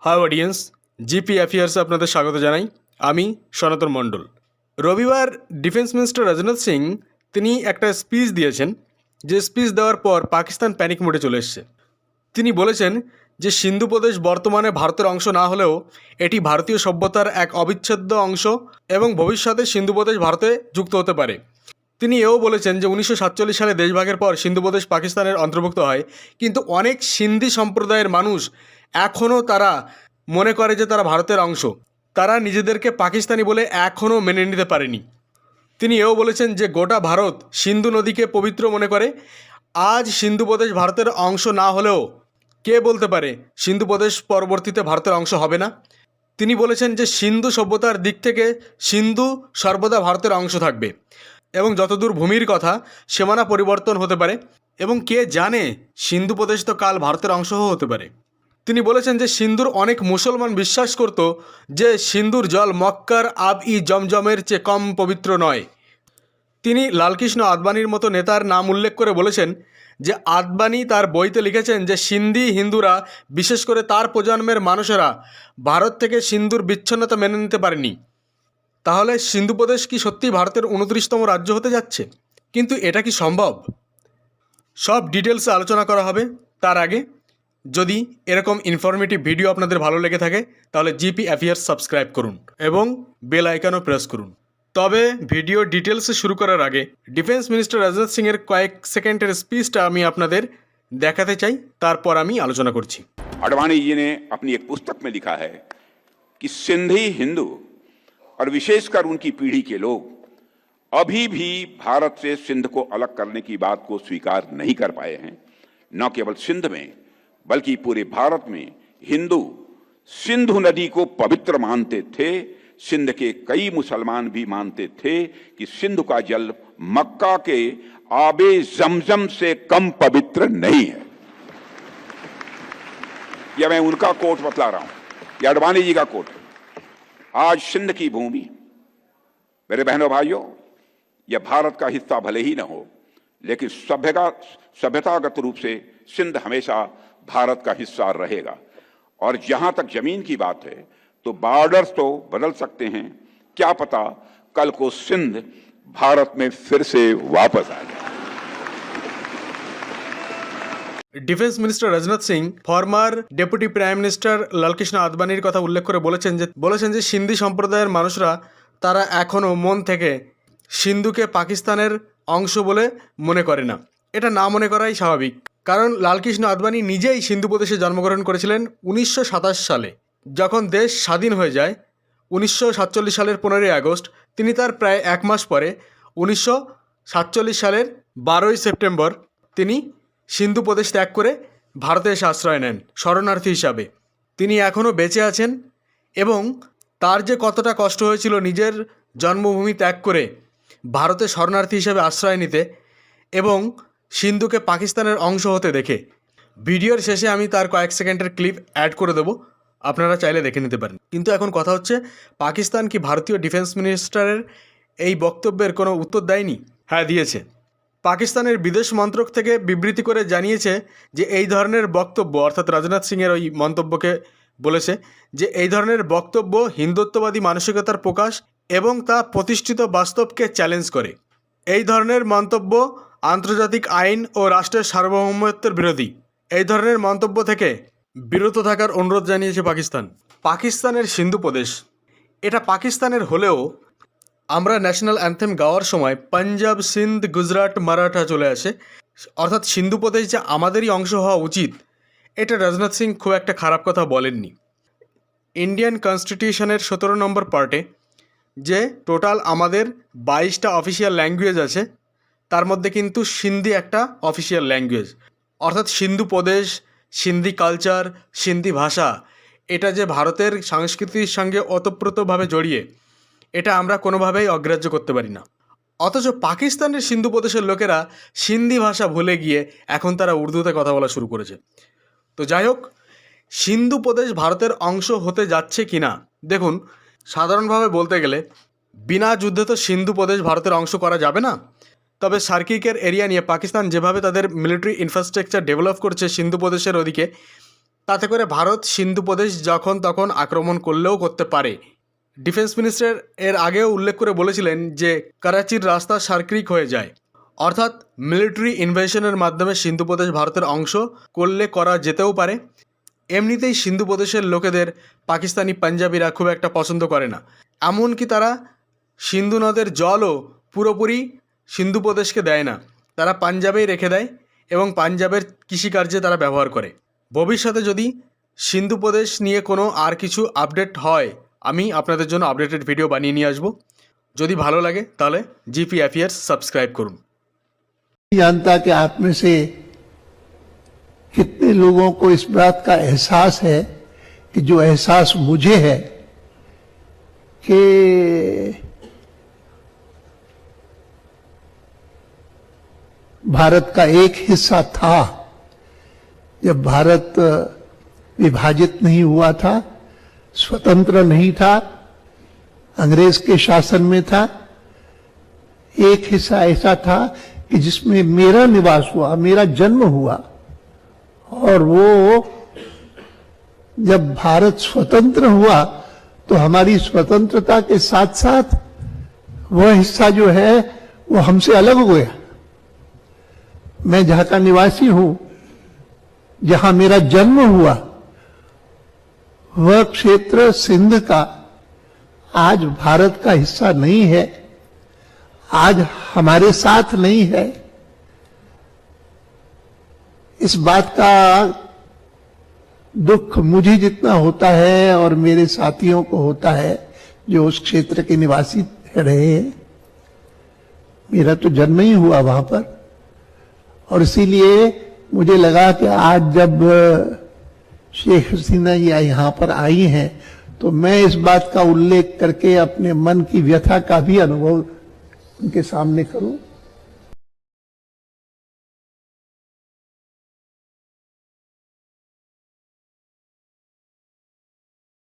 High audience, GP অ্যাফেয়ার্সে আপনাদের স্বাগত জানাই। আমি সনাতন মণ্ডল। রবিবার ডিফেন্স মিনিস্টার রাজনাথ সিং তিনি একটা স্পিচ দিয়েছেন, যে স্পিচ দেওয়ার পর পাকিস্তান প্যানিক মোডে চলে এসছে। তিনি বলেছেন যে সিন্ধু প্রদেশ বর্তমানে ভারতের অংশ না হলেও এটি ভারতীয় সভ্যতার এক অবিচ্ছেদ্য অংশ এবং ভবিষ্যতে সিন্ধু প্রদেশ ভারতে যুক্ত হতে পারে। তিনি এও বলেছেন যে 1947 সালে দেশভাগের পর সিন্ধু প্রদেশ পাকিস্তানের অন্তর্ভুক্ত হয়, কিন্তু অনেক সিন্ধি সম্প্রদায়ের মানুষ এখনও তারা মনে করে যে তারা ভারতের অংশ। তারা নিজেদেরকে পাকিস্তানি বলে এখনও মেনে নিতে পারেনি। তিনি এও বলেছেন যে গোটা ভারত সিন্ধু নদীকে পবিত্র মনে করে। আজ সিন্ধু প্রদেশ ভারতের অংশ না হলেও কে বলতে পারে সিন্ধু প্রদেশ পরবর্তীতে ভারতের অংশ হবে না। তিনি বলেছেন যে সিন্ধু সভ্যতার দিক থেকে সিন্ধু সর্বদা ভারতের অংশ থাকবে এবং যতদূর ভূমির কথা সীমানা পরিবর্তন হতে পারে এবং কে জানে সিন্ধু প্রদেশ তো কাল ভারতের অংশও হতে পারে। তিনি বলেছেন যে সিন্ধুর অনেক মুসলমান বিশ্বাস করত যে সিন্ধুর জল মক্কার আব-ই জমজমের চেয়ে কম পবিত্র নয়। তিনি লালকৃষ্ণ আদবানির মতো নেতার নাম উল্লেখ করে বলেছেন যে আদবানি তার বইতে লিখেছেন যে সিন্ধি হিন্দুরা, বিশেষ করে তার প্রজন্মের মানুষেরা ভারত থেকে সিন্ধুর বিচ্ছিন্নতা মেনে নিতে পারেনি। তাহলে সিন্ধু প্রদেশ কি সত্যি ভারতের 29তম রাজ্য হতে যাচ্ছে? কিন্তু এটা কি সম্ভব? সব ডিটেলসে আলোচনা করা হবে। তার আগে যদি এরকম ইনফরমেটিভ ভিডিও আপনাদের ভালো লেগে থাকে তাহলে জিপি অ্যাফেয়ার্স সাবস্ক্রাইব করুন এবং বেল আইকনও প্রেস করুন। তবে ভিডিও ডিটেলসে শুরু করার আগে ডিফেন্স মিনিস্টার রাজনাথ সিংয়ের কয়েক সেকেন্ডের স্পিচটা আমি আপনাদের দেখাতে চাই, তারপর আমি আলোচনা করছি। आडवाणी जी ने अपनी एक पुस्तक में लिखा है कि सिंधी हिंदू और विशेषकर उनकी पीढ़ी के लोग अभी भी भारत से सिंध को अलग करने की बात को स्वीकार नहीं कर पाए हैं। न केवल सिंध में बल्कि पूरे भारत में हिंदू सिंधु नदी को पवित्र मानते थे। सिंध के कई मुसलमान भी मानते थे कि सिंधु का जल मक्का के आबे जमजम से कम पवित्र नहीं है। यह मैं उनका कोट बतला रहा हूं, यह आडवाणी जी का कोट। आज सिंध की भूमि, मेरे बहनों भाइयों, यह भारत का हिस्सा भले ही न हो, लेकिन सभ्यतागत रूप से सिंध हमेशा भारत का हिस्सा रहेगा। और जहां तक जमीन की बात है तो बॉर्डर्स तो बदल सकते हैं, क्या पता कल को सिंध भारत में फिर से वापस आ जाए। Defence minister Rajnath Singh former deputy prime minister Lalkrishna আদবানির কথা উল্লেখ করে বলেছেন যে সিন্ধি সম্প্রদায়ের মানুষরা তারা এখনও মন থেকে সিন্ধুকে পাকিস্তানের অংশ বলে মনে করে না। এটা না মনে করাই স্বাভাবিক, কারণ লালকৃষ্ণ আদবানি নিজেই সিন্ধু প্রদেশে জন্মগ্রহণ করেছিলেন 1927 সালে। যখন দেশ স্বাধীন হয়ে যায় 1947 সালের 15ই আগস্ট, তিনি তার প্রায় এক মাস পরে 1947 সালের 12ই সেপ্টেম্বর তিনি সিন্ধু প্রদেশ ত্যাগ করে ভারতে এসে আশ্রয় নেন শরণার্থী হিসাবে। তিনি এখনও বেঁচে আছেন এবং তার যে কতটা কষ্ট হয়েছিল নিজের জন্মভূমি ত্যাগ করে ভারতে শরণার্থী হিসাবে আশ্রয় নিতে এবং সিন্ধুকে পাকিস্তানের অংশ হতে দেখে। ভিডিওর শেষে আমি তার কয়েক সেকেন্ডের ক্লিপ অ্যাড করে দেবো, আপনারা চাইলে দেখে নিতে পারেন। কিন্তু এখন কথা হচ্ছে, পাকিস্তান কি ভারতীয় ডিফেন্স মিনিস্টারের এই বক্তব্যের কোনো উত্তর দেয়নি? হ্যাঁ, দিয়েছে। পাকিস্তানের বিদেশ মন্ত্রক থেকে বিবৃতি করে জানিয়েছে যে এই ধরনের বক্তব্য, অর্থাৎ রাজনাথ সিংয়ের ওই মন্তব্যকে বলেছে যে এই ধরনের বক্তব্য হিন্দুত্ববাদী মানসিকতার প্রকাশ এবং তা প্রতিষ্ঠিত বাস্তবকে চ্যালেঞ্জ করে। এই ধরনের মন্তব্য আন্তর্জাতিক আইন ও রাষ্ট্রের সার্বভৌমত্বের বিরোধী। এই ধরনের মন্তব্য থেকে বিরত থাকার অনুরোধ জানিয়েছে পাকিস্তান। পাকিস্তানের সিন্ধু প্রদেশ এটা পাকিস্তানের হলেও আমরা ন্যাশনাল অ্যান্থেম গাওয়ার সময় পাঞ্জাব, সিন্ধ, গুজরাট, মারাঠা চলে আসে, অর্থাৎ সিন্ধু প্রদেশ যে আমাদেরই অংশ হওয়া উচিত, এটা রাজনাথ সিং খুব একটা খারাপ কথা বলেননি। ইন্ডিয়ান কনস্টিটিউশনের 17 নম্বর পার্টে যে টোটাল আমাদের 22টা অফিসিয়াল ল্যাঙ্গুয়েজ আছে, তার মধ্যে কিন্তু সিন্ধি একটা অফিসিয়াল ল্যাঙ্গুয়েজ। অর্থাৎ সিন্ধু প্রদেশ, সিন্ধি কালচার, সিন্ধি ভাষা, এটা যে ভারতের সংস্কৃতির সঙ্গে ওতপ্রোতভাবে জড়িয়ে, এটা আমরা কোনোভাবেই অগ্রাহ্য করতে পারি না। অথচ পাকিস্তানের সিন্ধু প্রদেশের লোকেরা সিন্ধি ভাষা ভুলে গিয়ে এখন তারা উর্দুতে কথা বলা শুরু করেছে। তো যাই হোক, সিন্ধু প্রদেশ ভারতের অংশ হতে যাচ্ছে কি না, দেখুন, সাধারণভাবে বলতে গেলে বিনা যুদ্ধে তো সিন্ধু প্রদেশ ভারতের অংশ করা যাবে না। তবে সার্কিকের এরিয়া নিয়ে পাকিস্তান যেভাবে তাদের মিলিটারি ইনফ্রাস্ট্রাকচার ডেভেলপ করছে সিন্ধু প্রদেশের ওদিকে, তাতে করে ভারত সিন্ধু প্রদেশ যখন তখন আক্রমণ করলেও করতে পারে। ডিফেন্স মিনিস্টার এর আগেও উল্লেখ করে বলেছিলেন যে করাচির রাস্তা সার্কিক হয়ে যায়, অর্থাৎ মিলিটারি ইনভেশনের মাধ্যমে সিন্ধু প্রদেশ ভারতের অংশ করলে করা যেতেও পারে। এমনিতেই সিন্ধু প্রদেশের লোকেদের পাকিস্তানি পাঞ্জাবিরা খুব একটা পছন্দ করে না, এমনকি তারা সিন্ধু নদের জলও পুরোপুরি সিন্ধু প্রদেশকে দেয় না, তারা পাঞ্জাবেই রেখে দেয় এবং পাঞ্জাবের কৃষিকার্যে তারা ব্যবহার করে। ভবিষ্যতে যদি সিন্ধু প্রদেশ নিয়ে কোনো আর কিছু আপডেট হয়, আমি আপনাদের জন্য আপডেটেড ভিডিও বানিয়ে নিয়ে আসবো। যদি ভালো লাগে তাহলে জিপি অ্যাফেয়ার্স সাবস্ক্রাইব করুন। जानता कि आप में से कितने लोगों को इस बात का एहसास है कि जो एहसास मुझे है कि भारत का एक हिस्सा था जब भारत विभाजित नहीं हुआ था, स्वतंत्र नहीं था, अंग्रेज के शासन में था। एक हिस्सा ऐसा था कि जिसमें मेरा निवास हुआ, मेरा जन्म हुआ, और वो जब भारत स्वतंत्र हुआ तो हमारी स्वतंत्रता के साथ साथ वह हिस्सा जो है वो हमसे अलग हो गया। मैं जहां का निवासी हूं, जहां मेरा जन्म हुआ, वह क्षेत्र सिंध का आज भारत का हिस्सा नहीं है, आज हमारे साथ नहीं है। इस बात का दुख मुझे जितना होता है और मेरे साथियों को होता है जो उस क्षेत्र के निवासी रहे हैं। मेरा तो जन्म ही हुआ वहां पर, और इसीलिए मुझे लगा कि आज जब शेख हसीना जी यहां पर आई हैं तो मैं इस बात का उल्लेख करके अपने मन की व्यथा का भी अनुभव उनके सामने करूं।